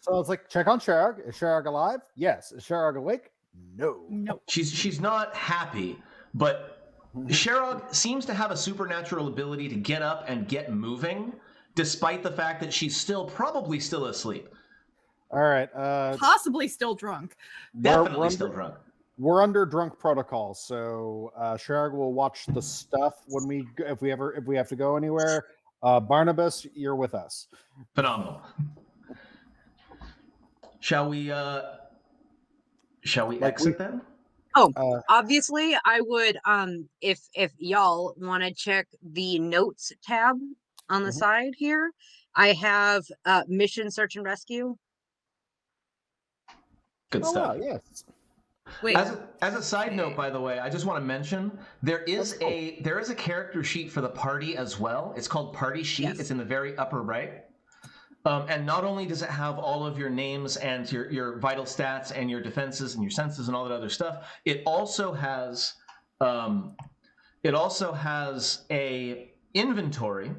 So it's like, check on Sharog. Is Sharog alive? Yes. Is Sharog awake? No. No. She's not happy, but Sharog seems to have a supernatural ability to get up and get moving, despite the fact that she's probably still asleep. All right. Possibly still drunk. Definitely still drunk. We're under drunk protocol, so Sharog will watch the stuff if we have to go anywhere. Barnabus, you're with us. Phenomenal. Shall we exit then? Oh, obviously, I would. If y'all want to check the notes tab on the side here, I have mission search and rescue. Good stuff. Wow, yes. Wait. As a side note, by the way, I just want to mention there is a character sheet for the party as well. It's called Party Sheet. Yes. It's in the very upper right. And not only does it have all of your names and your vital stats and your defenses and your senses and all that other stuff, it also has a inventory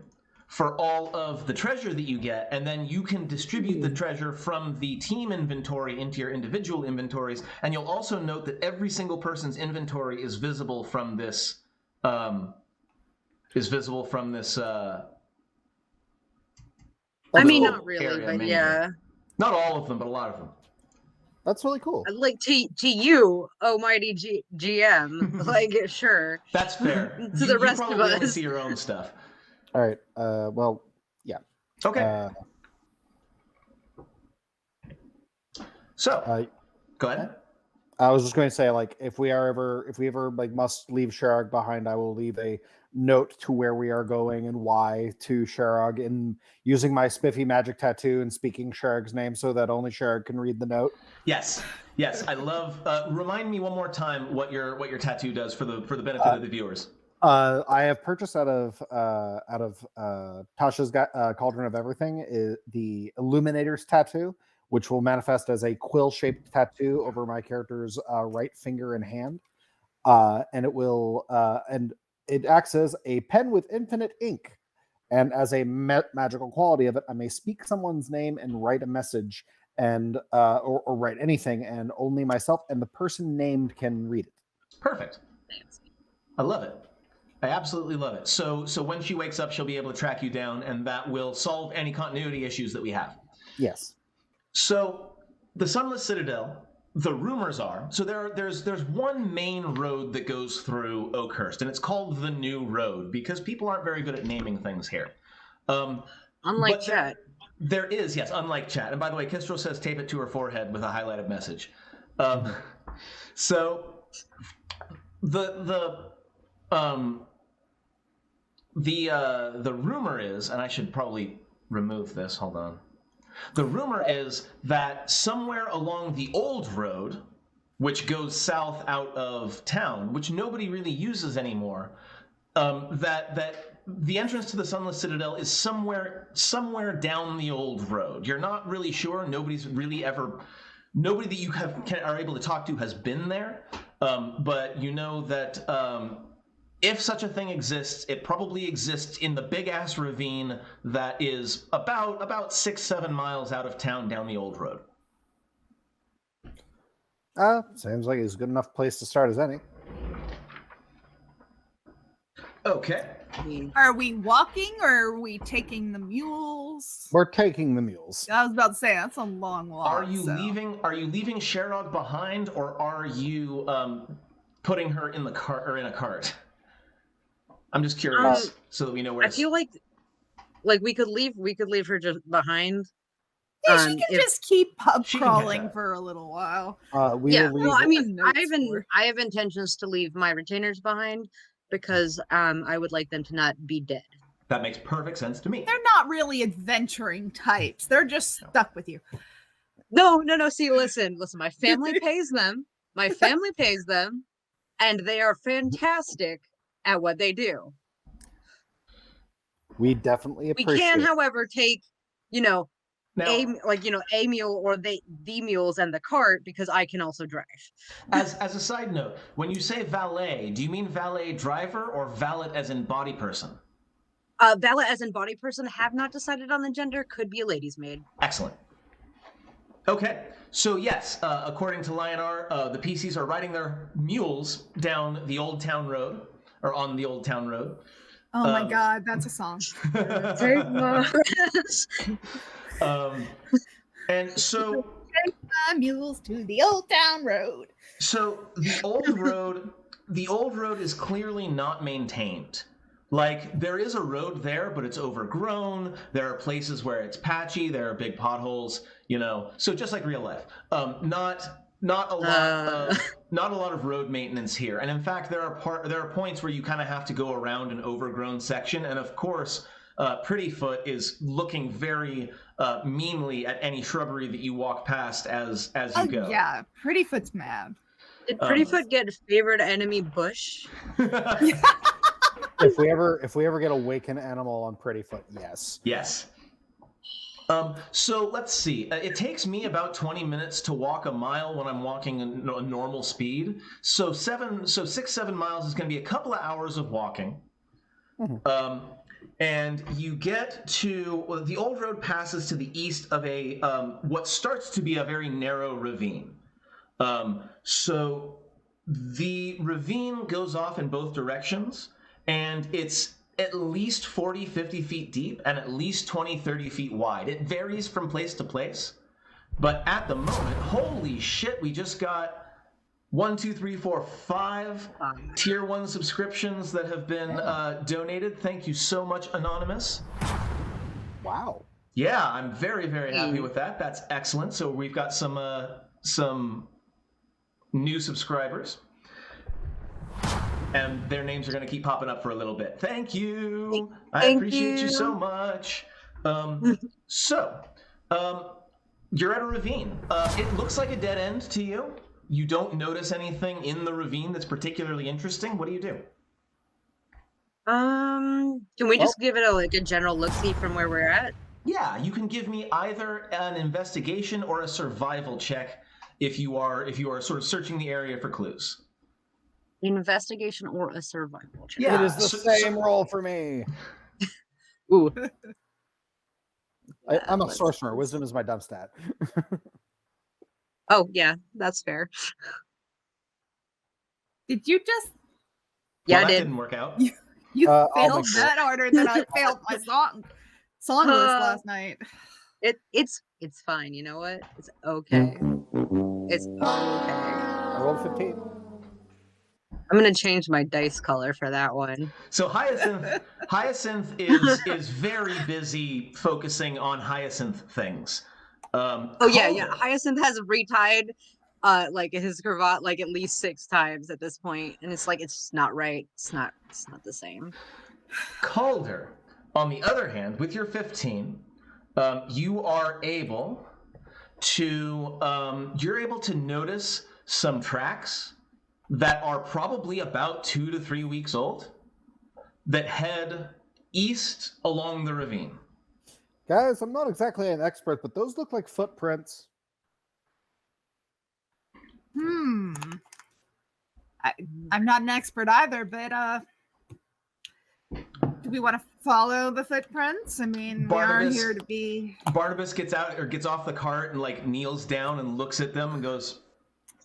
for all of the treasure that you get, and then you can distribute the treasure from the team inventory into your individual inventories. And you'll also note that every single person's inventory is visible from this. I mean, not really, but yeah. Not all of them, but a lot of them. That's really cool. Like to you, almighty GM, like sure. That's fair. To the rest of us, only see your own stuff. All right. Well, yeah. Okay. So, go ahead. I was just going to say, like, if we ever like must leave Sharog behind, I will leave a note to where we are going and why to Sharog, and using my spiffy magic tattoo and speaking Sharog's name so that only Sharog can read the note. Yes. I love. Remind me one more time what your tattoo does for the benefit of the viewers. I have purchased out of Tasha's Cauldron of Everything is the Illuminator's tattoo, which will manifest as a quill-shaped tattoo over my character's right finger and hand, and it acts as a pen with infinite ink, and as a magical quality of it, I may speak someone's name and write a message, and or write anything, and only myself and the person named can read it. Perfect. I love it. I absolutely love it. So when she wakes up, she'll be able to track you down, and that will solve any continuity issues that we have. Yes. So the Sunless Citadel, the rumors are, so there's one main road that goes through Oakhurst, and it's called the New Road because people aren't very good at naming things here. Unlike chat. There is, yes, unlike chat. And by the way, Kistral says tape it to her forehead with a highlighted message. So the rumor is, and I should probably remove this, hold on. The rumor is that somewhere along the old road, which goes south out of town, which nobody really uses anymore, that the entrance to the Sunless Citadel is somewhere down the old road. You're not really sure. Nobody that you are able to talk to has been there, but you know that if such a thing exists, it probably exists in the big-ass ravine that is about 6-7 miles out of town down the old road. Seems like it's a good enough place to start as any. Okay. Are we walking or are we taking the mules? We're taking the mules. I was about to say that's a long walk. Are you leaving Sharog behind, or are you putting her in the cart or in a cart? I'm just curious, so that we know where. I feel like we could leave her just behind. Yeah, she can just keep pub crawling for a little while. Well, I mean, I have intentions to leave my retainers behind because I would like them to not be dead. That makes perfect sense to me. They're not really adventuring types. They're just stuck with you. No. See, listen. My family pays them. My family pays them, and they are fantastic at what they do. We definitely appreciate. We can, however, take, a mule or the mules and the cart because I can also drive. As a side note, when you say valet, do you mean valet driver or valet as in body person? Valet as in body person. Have not decided on the gender. Could be a lady's maid. Excellent. Okay, so yes, according to Lionar, the PCs are riding their mules down the Old Town Road, or on the Old Town Road. Oh my god, that's a song. Take my And so Take my mules to the old town road. So the old road is clearly not maintained. Like there is a road there, but it's overgrown. There are places where it's patchy. There are big potholes. So just like real life, not a lot of road maintenance here. And in fact, there are points where you kind of have to go around an overgrown section. And of course, Prettyfoot is looking very meanly at any shrubbery that you walk past as you go. Yeah, Prettyfoot's mad. Did Prettyfoot get favorite enemy bush? If we ever get a waken animal on Prettyfoot, yes. Yes. So let's see. It takes me about 20 minutes to walk a mile when I'm walking a normal speed. So 6-7 miles is going to be a couple of hours of walking. Mm-hmm. And you get to the old road passes to the east of a what starts to be a very narrow ravine. So the ravine goes off in both directions, and it's at least 40, 50 feet deep and at least 20, 30 feet wide. It varies from place to place, but at the moment, holy shit, we just got 5 tier 1 subscriptions that have been donated. Thank you so much, Anonymous. Wow. Yeah, I'm very, very happy with that. That's excellent. So we've got some new subscribers, and their names are going to keep popping up for a little bit. Thank you. I appreciate you so much. You're at a ravine. It looks like a dead end to you. You don't notice anything in the ravine that's particularly interesting. What do you do? Can we just give it a general look-see from where we're at? Yeah, you can give me either an investigation or a survival check if you are sort of searching the area for clues. Investigation or a survival check. Yeah, it is the same roll for me. Ooh. I'm a sorcerer. Wisdom is my dump stat. Oh, yeah, that's fair. Did you just... Yeah, that didn't work out. You failed that harder than I failed my Sunless last night. It's fine. You know what? It's okay. It's okay. I rolled 15. I'm gonna change my dice color for that one. So Hyacinth is very busy focusing on Hyacinth things. Yeah. Hyacinth has retied like his cravat like at least 6 times at this point, and it's like it's not right. It's not the same. Calder, on the other hand, with your 15, you are able to notice some tracks that are probably about 2 to 3 weeks old that head east along the ravine. Guys, I'm not exactly an expert, but those look like footprints. I'm not an expert either, but do we want to follow the footprints? I mean, we are here to be... Barnabus gets off the cart and like kneels down and looks at them and goes,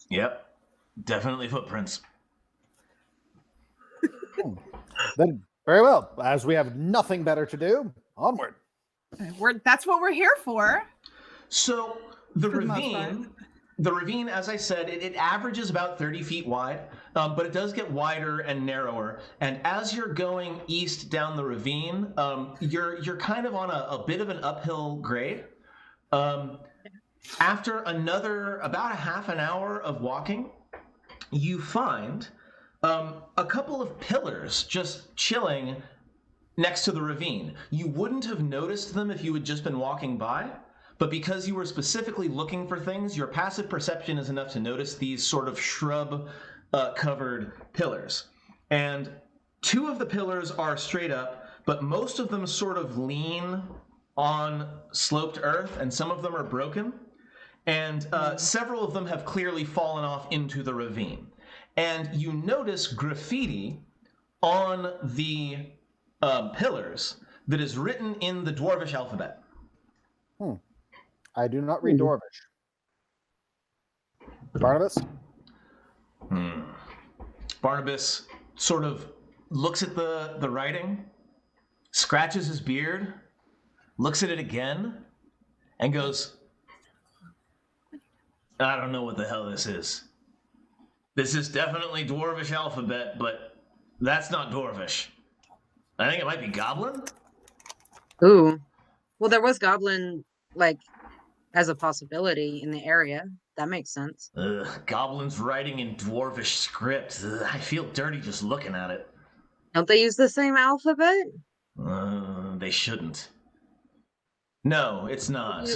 "Yep, definitely footprints." Then very well. As we have nothing better to do, onward. That's what we're here for. So the ravine, as I said, it averages about 30 feet wide, but it does get wider and narrower. And as you're going east down the ravine, you're kind of on a bit of an uphill grade. After about a half an hour of walking, you find a couple of pillars just chilling next to the ravine. You wouldn't have noticed them if you had just been walking by, but because you were specifically looking for things, your passive perception is enough to notice these sort of shrub covered pillars. And 2 of the pillars are straight up, but most of them sort of lean on sloped earth, and some of them are broken. And several of them have clearly fallen off into the ravine. And you notice graffiti on the pillars that is written in the Dwarvish alphabet. I do not read Dwarvish. Barnabas? Barnabas sort of looks at the writing, scratches his beard, looks at it again, and goes, I don't know what the hell this is. This is definitely Dwarvish alphabet, but that's not Dwarvish. I think it might be Goblin? Ooh. Well, there was Goblin, like, as a possibility in the area. That makes sense. Ugh, Goblin's writing in Dwarvish script. Ugh, I feel dirty just looking at it. Don't they use the same alphabet? They shouldn't. No, it's not.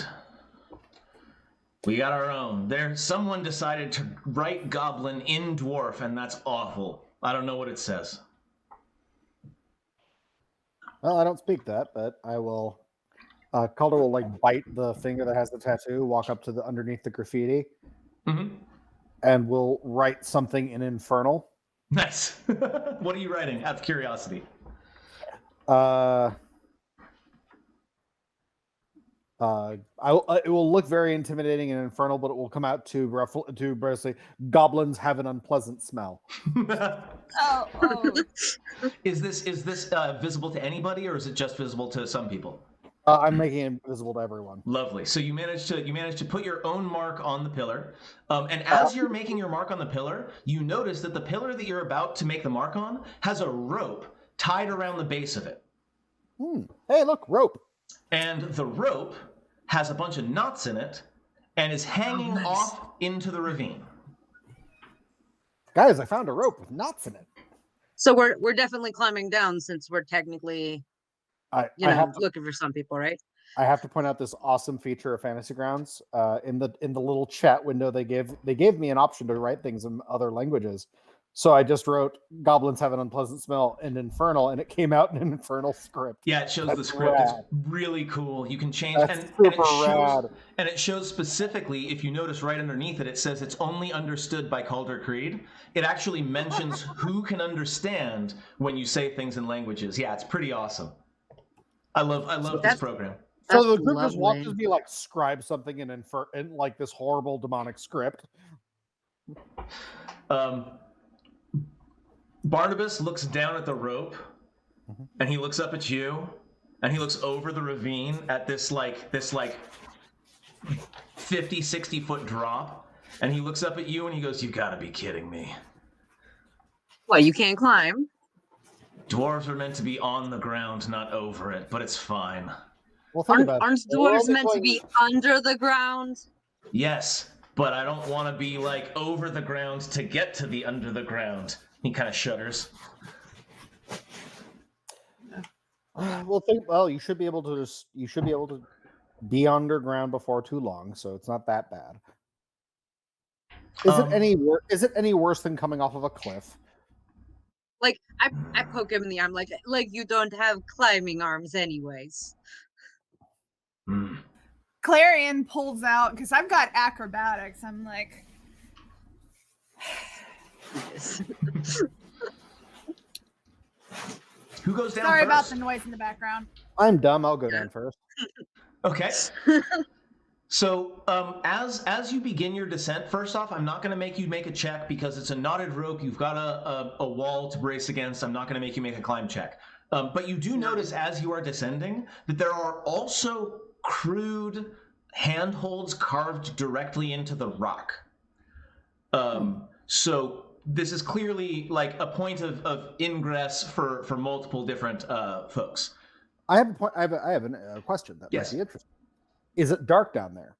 We got our own. Someone decided to write Goblin in Dwarf, and that's awful. I don't know what it says. Well, I don't speak that, but I will. Calder will like bite the finger that has the tattoo, walk up to the underneath the graffiti, and will write something in Infernal. Nice. What are you writing? Out of curiosity. It will look very intimidating and infernal, but it will come out to basically goblins have an unpleasant smell. Oh. Is this visible to anybody, or is it just visible to some people? I'm making it visible to everyone. Lovely. So you managed to put your own mark on the pillar, and as you're making your mark on the pillar, you notice that the pillar that you're about to make the mark on has a rope tied around the base of it. Hey, look, rope. And the rope has a bunch of knots in it and is hanging off into the ravine. Guys, I found a rope with knots in it. So we're definitely climbing down since we're technically looking for some people, right? I have to point out this awesome feature of Fantasy Grounds. In the little chat window they gave me an option to write things in other languages. So I just wrote "Goblins have an unpleasant smell" in Infernal, and it came out in an Infernal script. Yeah, it shows the script. Rad. It's really cool. You can change and it shows specifically, if you notice right underneath it, it says it's only understood by Calder Creed. It actually mentions who can understand when you say things in languages. Yeah, it's pretty awesome. I love this program. So the group just watches me like scribe something in like this horrible demonic script. Barnabas looks down at the rope, and he looks up at you, and he looks over the ravine at this 50, 60 foot drop, and he looks up at you and he goes, "You gotta be kidding me." Well, you can't climb. Dwarves are meant to be on the ground, not over it, but it's fine. Well, aren't dwarves meant to be under the ground? Yes, but I don't want to be like over the ground to get to the under the ground. He kind of shudders. Well, you should be able to be underground before too long, so it's not that bad. Is it any worse than coming off of a cliff? Like I poke him in the arm, like you don't have climbing arms, anyways. Clarion pulls out because I've got acrobatics. I'm like. Who goes down Sorry first? about the noise in the background. I'm dumb. I'll go down first. Okay. So as you begin your descent, first off, I'm not going to make you make a check because it's a knotted rope. You've got a wall to brace against. I'm not going to make you make a climb check. But you do notice as you are descending that there are also crude handholds carved directly into the rock. So this is clearly like a point of ingress for multiple different folks. I have a question that might be interesting. Is it dark down there?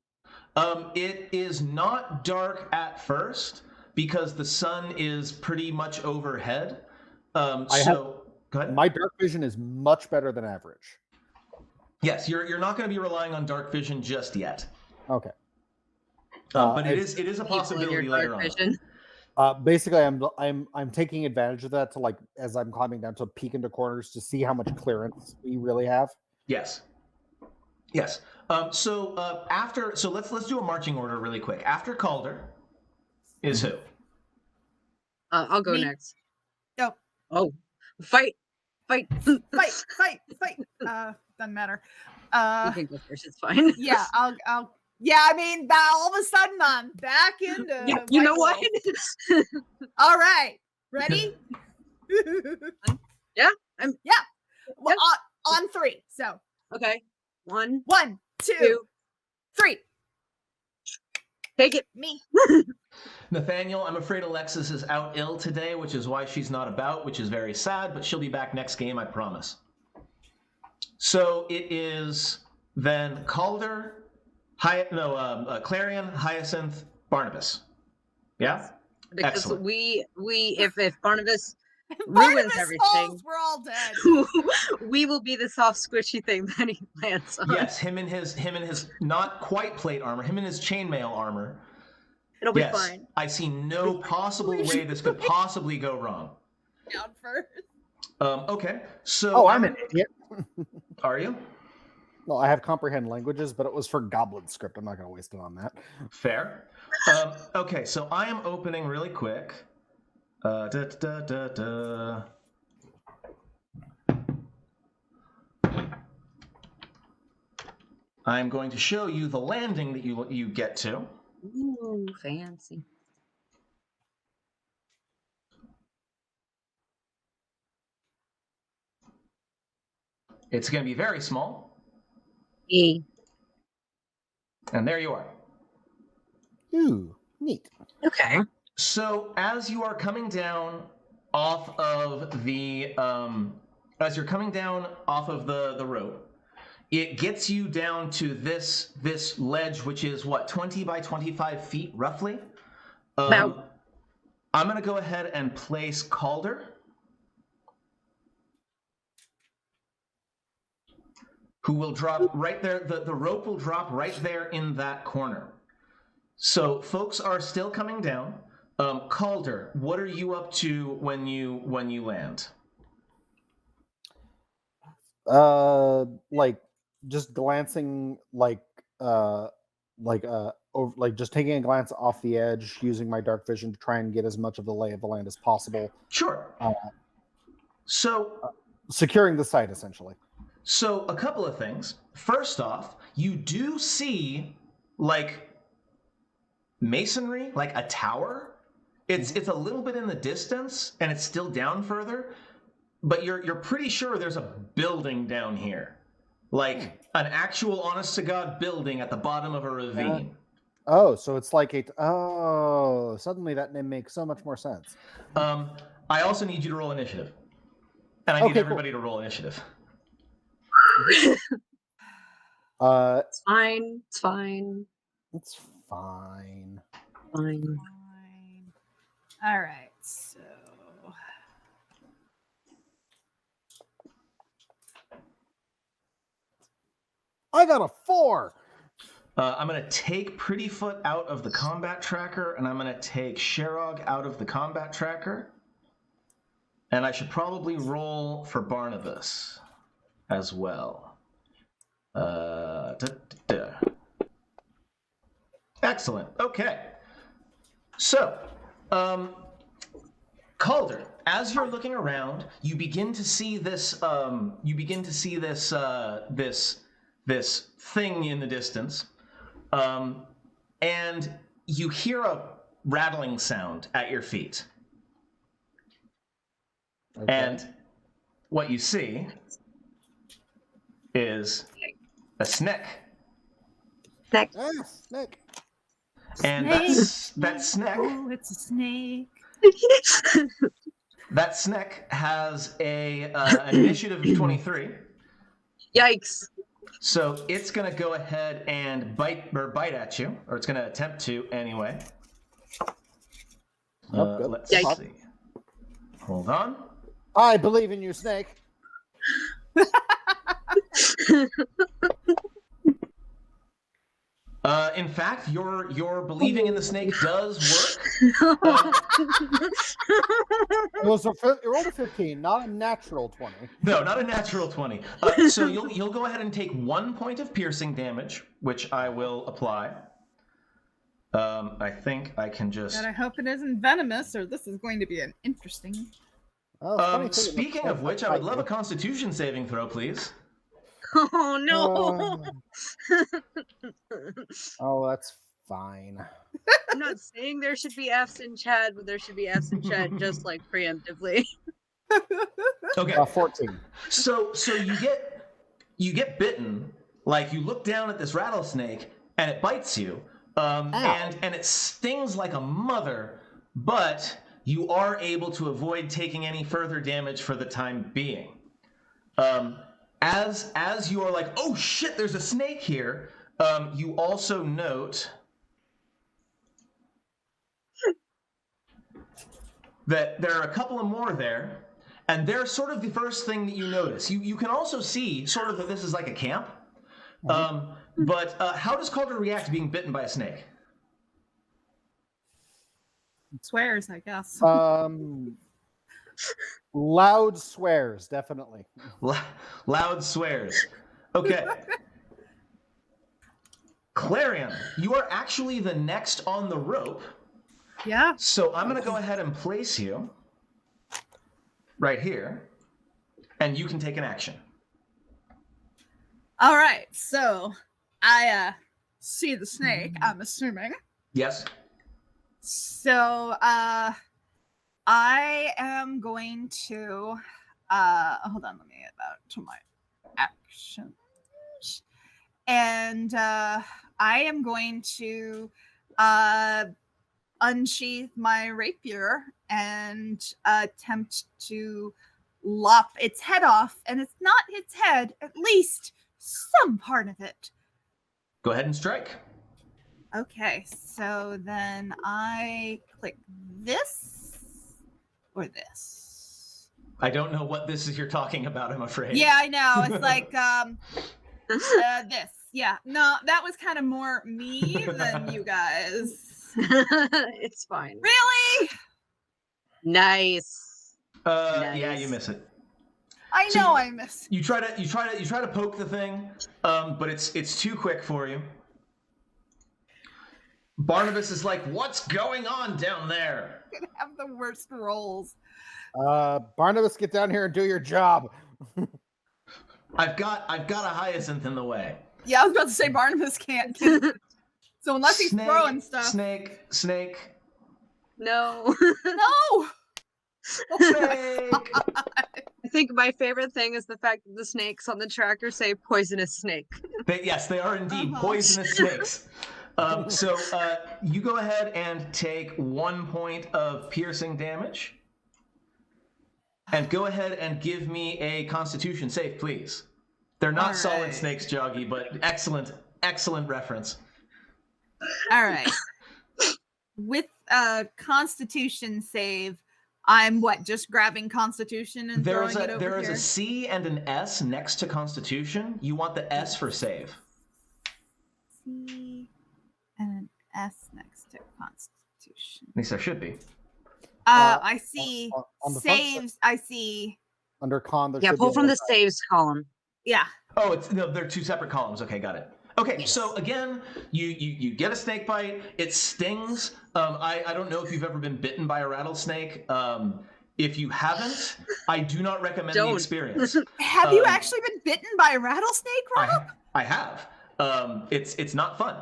It is not dark at first because the sun is pretty much overhead. Go ahead. My dark vision is much better than average. Yes, you're not going to be relying on dark vision just yet. Okay. But it is a possibility later on. Basically, I'm taking advantage of that to, like, as I'm climbing down, to peek into corners to see how much clearance we really have. Yes. So let's do a marching order really quick. After Calder is who? I'll go next. Oh, fight! fight! Doesn't matter. You can go first. It's fine. Yeah, I'll Yeah, I mean, all of a sudden I'm back into. Yeah, you know what? All right, ready? Yeah. Well, on 3. So Okay. 1, 1, 2, 2. 3. Take it. Me. Nathaniel, I'm afraid Alexis is out ill today, which is why she's not about, which is very sad, but she'll be back next game, I promise. So it is then Calder, Clarion, Hyacinth, Barnabas. Yeah? Because Excellent. if Barnabas ruins Barnabas everything, falls, we're all dead. we will be the soft, squishy thing that he lands on. Yes, him and his not quite plate armor, him and his chainmail armor. It'll be Yes, fine. I see no possible way this could possibly go wrong. Down first. Okay, so... Oh, I'm an idiot. Are you? Well, I have comprehend languages, but it was for Goblin script. I'm not going to waste it on that. Fair. Okay, so I am opening really quick. I'm going to show you the landing that you get to. Ooh, fancy. It's going to be very small. E. And there you are. Ooh, neat. Okay. So as you are coming down off of the road, it gets you down to this ledge, which is what, 20 by 25 feet roughly. About. I'm going to go ahead and place Calder, who will drop right there. The rope will drop right there in that corner. So folks are still coming down. Calder, what are you up to when you land? Like just glancing, over, like just taking a glance off the edge, using my dark vision to try and get as much of the lay of the land as possible. Sure. So securing the site, essentially. So a couple of things. First off, you do see like masonry, like a tower. It's a little bit in the distance, and it's still down further, but you're pretty sure there's a building down here, like an actual honest-to-God building at the bottom of a ravine. So it's like suddenly that name makes so much more sense. I also need you to roll initiative, and I need everybody to roll initiative. It's fine. It's fine. It's fine. Fine. All right, so I got a 4. I'm going to take Prettyfoot out of the combat tracker, and I'm going to take Sharog out of the combat tracker. And I should probably roll for Barnabas as well. Excellent. Okay. So, Calder, as you're looking around, you begin to see this. This thing in the distance, and you hear a rattling sound at your feet. Okay. And what you see is a snake. Snake. Snake. And that snake. Oh, it's a snake. That snake has an initiative of 23. Yikes. So it's going to go ahead and bite at you, or it's going to attempt to anyway. Let's see. Hold on. I believe in you, Snake. In fact, your believing in the snake does work. It was you rolled a 15, not a natural 20. No, not a natural 20. So you'll go ahead and take 1 point of piercing damage, which I will apply. I think I can just... God, I hope it isn't venomous, or this is going to be an interesting... speaking of which, I would love a Constitution saving throw, please. Oh no. Oh, that's fine. I'm not saying there should be F's in chat, but there should be F's in chat just like preemptively. Okay. 14. So you get bitten. Like you look down at this rattlesnake and it bites you, and it stings like a mother. But you are able to avoid taking any further damage for the time being. As you are like, oh shit, there's a snake here. You also note that there are a couple of more there, and they're sort of the first thing that you notice. You can also see sort of that this is like a camp. But how does Calder react to being bitten by a snake? Swears, I guess. Loud swears, definitely. Loud swears. Okay. Clarion, you are actually the next on the rope. Yeah. So I'm going to go ahead and place you right here, and you can take an action. All right. So I see the snake, I'm assuming. Yes. So I am going to hold on, let me get back to my actions. And I am going to unsheath my rapier and attempt to lop its head off. And it's not its head, at least some part of it. Go ahead and strike. Okay, so then I click this or this. I don't know what this is you're talking about, I'm afraid. Yeah, I know. It's like this. Yeah. No, that was kind of more me than you guys. It's fine. Really? Nice. Nice. Yeah, you miss it. I know I missed. You try to poke the thing, but it's too quick for you. Barnabus is like, "What's going on down there?" I'm gonna have the worst rolls. Barnabus, get down here and do your job. I've got a hyacinth in the way. Yeah, I was about to say Barnabus can't. So unless he's throwing stuff. Snake. No. No. Snake. I think my favorite thing is the fact that the snakes on the tracker say poisonous snake. Yes, they are indeed poisonous snakes. So you go ahead and take 1 point of piercing damage. And go ahead and give me a Constitution save, please. They're not solid snakes, Joggy, but excellent reference. All right. With a Constitution save, I'm just grabbing Constitution and throwing it over There is here? a C and an S next to Constitution. You want the S for save. C and an S next to Constitution. At least there should be. I see on the saves. I see. Under con, there Yeah, should pull be from the another- saves column. Yeah. Oh, they're two separate columns. Okay, got it. Okay, Yes. so again, you get a snake bite. It stings. I don't know if you've ever been bitten by a rattlesnake. If you haven't, I do not recommend the experience. Have you actually been bitten by a rattlesnake, Rob? I have. It's not fun.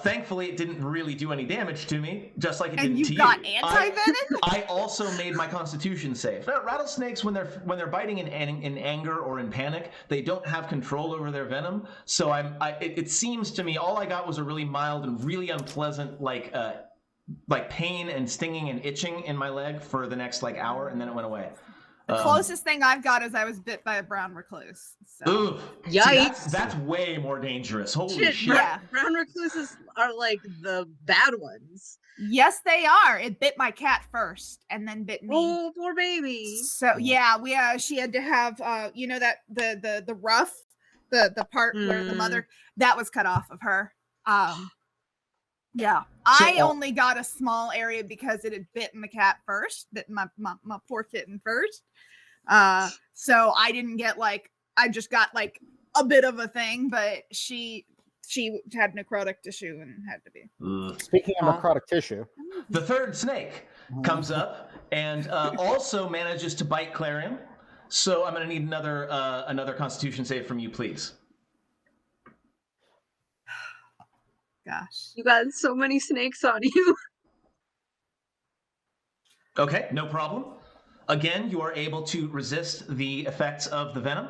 Thankfully, it didn't really do any damage to me, just like it didn't to you. And you got anti-venom? I also made my Constitution save. Rattlesnakes, when they're biting in anger or in panic, they don't have control over their venom. So it seems to me all I got was a really mild and really unpleasant like pain and stinging and itching in my leg for the next hour, and then it went away. The closest thing I've got is I was bit by a brown recluse. So. Ooh, Yikes. See, that's way more dangerous. Holy shit. Yeah. Brown recluses are like the bad ones. Yes, they are. It bit my cat first, and then bit me. Oh, poor baby. So yeah, she had to have that the ruff, the part where the mother that was cut off of her. Yeah, I only got a small area because it had bitten the cat first, bitten my poor kitten first. So I didn't get I just got a bit of a thing, but she had necrotic tissue and had to be. Speaking of necrotic tissue, the third snake comes up and also manages to bite Clarion. So I'm going to need another Constitution save from you, please. Gosh. You got so many snakes on you. Okay, no problem. Again, you are able to resist the effects of the venom.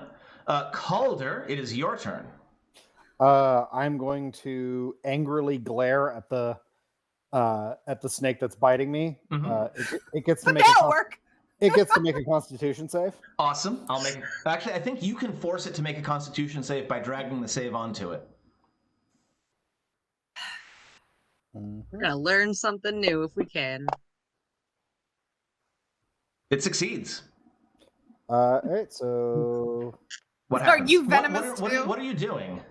Calder, it is your turn. I'm going to angrily glare at the snake that's biting me. It gets to But make that'll work. It gets to make a Constitution save. Awesome. I'll make. Actually, I think you can force it to make a Constitution save by dragging the save onto it. We're gonna learn something new if we can. It succeeds. All right, so What Are happens? you venomous too? What are you doing?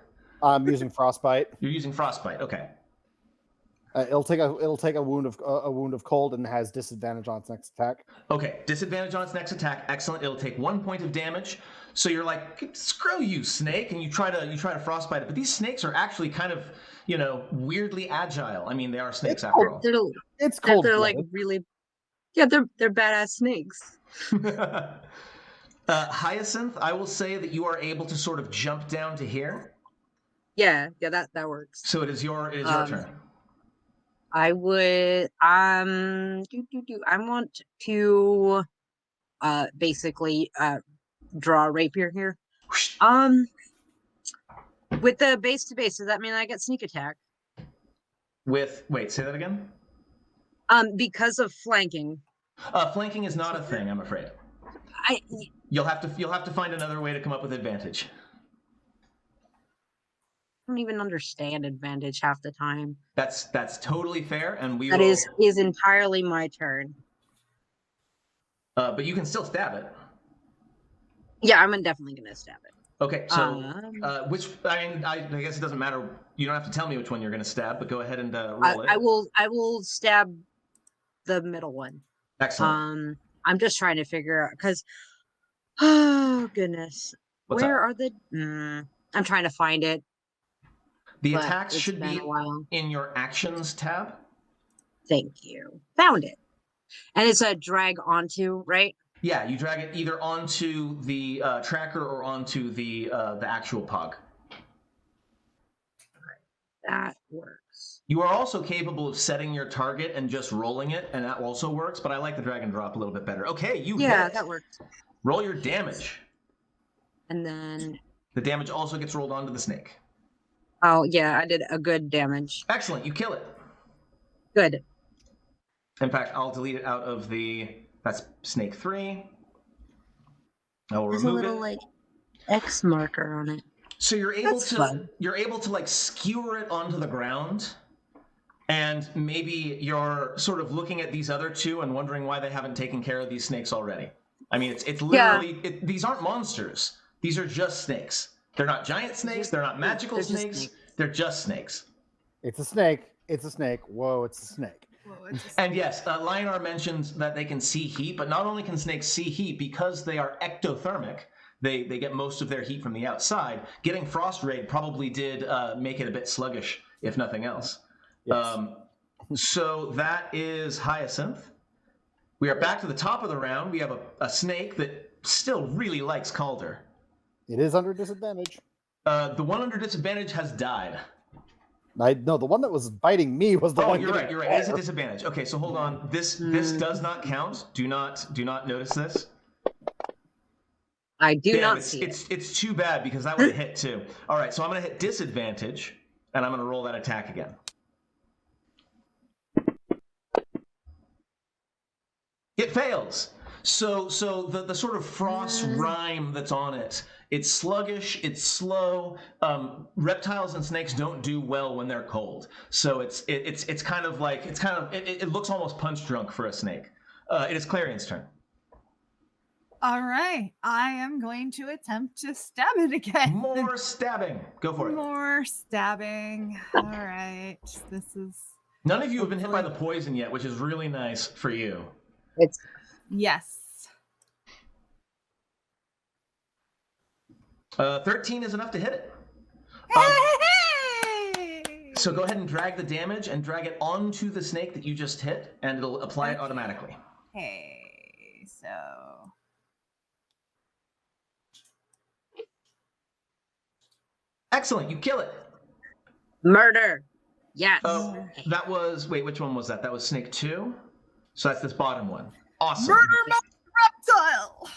I'm using frostbite. You're using frostbite. Okay. It'll take a wound of cold and has disadvantage on its next attack. Okay. Disadvantage on its next attack. Excellent. It'll take 1 point of damage. So you're like, screw you, snake, and you try to frostbite it. But these snakes are actually kind of, weirdly agile. I mean, they are snakes after all. It's cold. They're like really, yeah, they're badass snakes. Hyacinth, I will say that you are able to sort of jump down to here. Yeah, that works. So it is your turn. I would I want to basically draw a rapier here. With the base to base, does that mean I get sneak attack? Wait, say that again? Because of flanking. Flanking is not a thing, I'm afraid. You'll have to find another way to come up with advantage. I don't even understand advantage half the time. That's totally fair, and that is entirely my turn. But you can still stab it. Yeah, I'm definitely gonna stab it. Okay, so I guess it doesn't matter. You don't have to tell me which one you're gonna stab, but go ahead and roll it. I will stab the middle one. Excellent. I'm just trying to figure out because, oh goodness, where are the? I'm trying to find it. The attacks should be in your actions tab. Thank you. Found it. And it's a drag onto, right? Yeah, you drag it either onto the tracker or onto the actual pug. That works. You are also capable of setting your target and just rolling it, and that also works, but I like the drag and drop a little bit better. Okay, hit. That works. Roll your damage. And then... The damage also gets rolled onto the snake. Oh, yeah, I did a good damage. Excellent, you kill it. Good. In fact, I'll delete it out of the... That's snake 3. I will remove it. There's a little, like, X marker on it. So you're able to like skewer it onto the ground, and maybe you're sort of looking at these other two and wondering why they haven't taken care of these snakes already. I mean, it's literally these aren't monsters. These are just snakes. They're not giant snakes. They're not magical snakes. They're just snakes. It's a snake. It's a snake. Whoa, it's a snake. And yes, Lionar mentions that they can see heat, but not only can snakes see heat, because they are ectothermic, they get most of their heat from the outside. Getting frost raid probably did make it a bit sluggish, if nothing else. Yes. So that is Hyacinth. We are back to the top of the round. We have a snake that still really likes Calder. It is under disadvantage. The one under disadvantage has died. No, the one that was biting me was the one. Oh, you're right. It is a disadvantage. Okay, so hold on. This does not count. Do not notice this. I do not see it. It's too bad because that would have hit too. All right, so I'm going to hit disadvantage, and I'm going to roll that attack again. It fails. So the sort of frost rime that's on it, it's sluggish, it's slow. Reptiles and snakes don't do well when they're cold. So it looks almost punch drunk for a snake. It is Clarion's turn. All right, I am going to attempt to stab it again. More stabbing. Go for it. More stabbing. All right, this is... None of you have been hit by the poison yet, which is really nice for you. Yes. 13 is enough to hit it. Hey! So go ahead and drag the damage and drag it onto the snake that you just hit, and it'll apply it automatically. Okay, so... Excellent. You kill it. Murder. Yes. Oh, that was, wait, which one was that? That was snake 2? So that's this bottom one. Awesome. Murder reptile.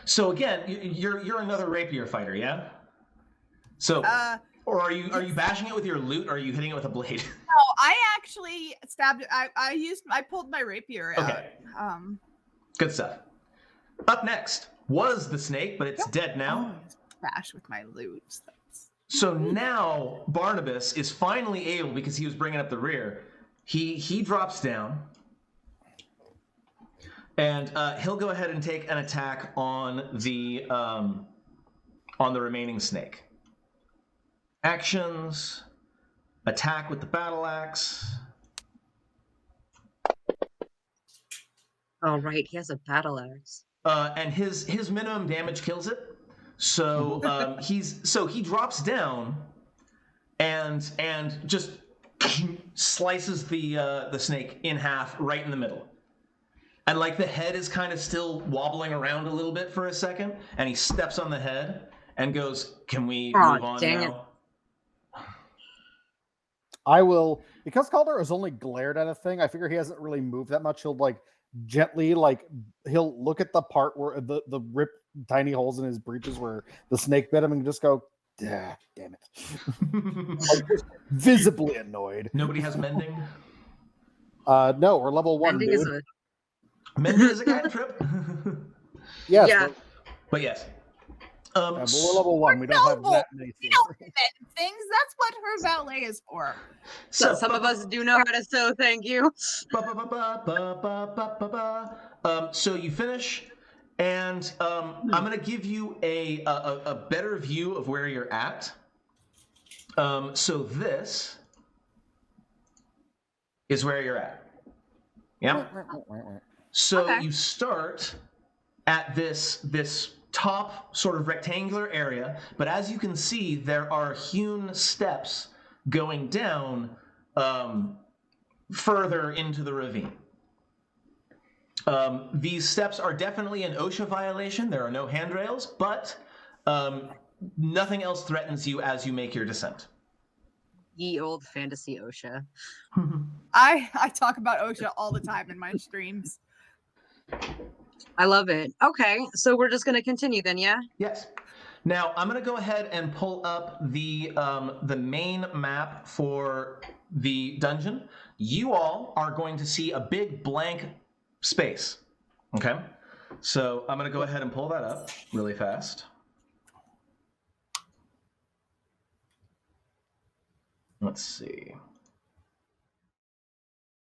So again, you're another rapier fighter, yeah? So, or are you bashing it with your loot, or are you hitting it with a blade? No, I actually stabbed it. I pulled my rapier out. Okay. Good stuff. Up next was the snake, but it's dead now. Bash with my loot. So now Barnabas is finally able, because he was bringing up the rear. He drops down, and he'll go ahead and take an attack on the remaining snake. Actions: attack with the battle axe. Oh, right. He has a battle axe. And his minimum damage kills it. So he drops down and just slices the snake in half right in the middle. And like the head is kind of still wobbling around a little bit for a second, and he steps on the head and goes, "Can we move on now?" I will, because Calder has only glared at a thing, I figure he hasn't really moved that much. He'll gently he'll look at the part where the ripped tiny holes in his breeches where the snake bit him and just go, damn it. Just visibly annoyed. Nobody has mending? No, we're level 1, Mending dude. Mending is a cantrip. Yes, Yeah. But yes. but we're level 1. We don't have that many We things. don't invent things. That's what her valet is for. So some of us do know how to sew, thank you. So you finish, and I'm going to give you a better view of where you're at. So this is where you're at. Yeah. So Okay. you start at this top sort of rectangular area, but as you can see, there are hewn steps going down further into the ravine. These steps are definitely an OSHA violation. There are no handrails, but nothing else threatens you as you make your descent. Ye old fantasy OSHA. I talk about OSHA all the time in my streams. I love it. Okay, so we're just gonna continue then, yeah? Yes. Now I'm going to go ahead and pull up the main map for the dungeon. You all are going to see a big blank space. Okay. So I'm going to go ahead and pull that up really fast. Let's see.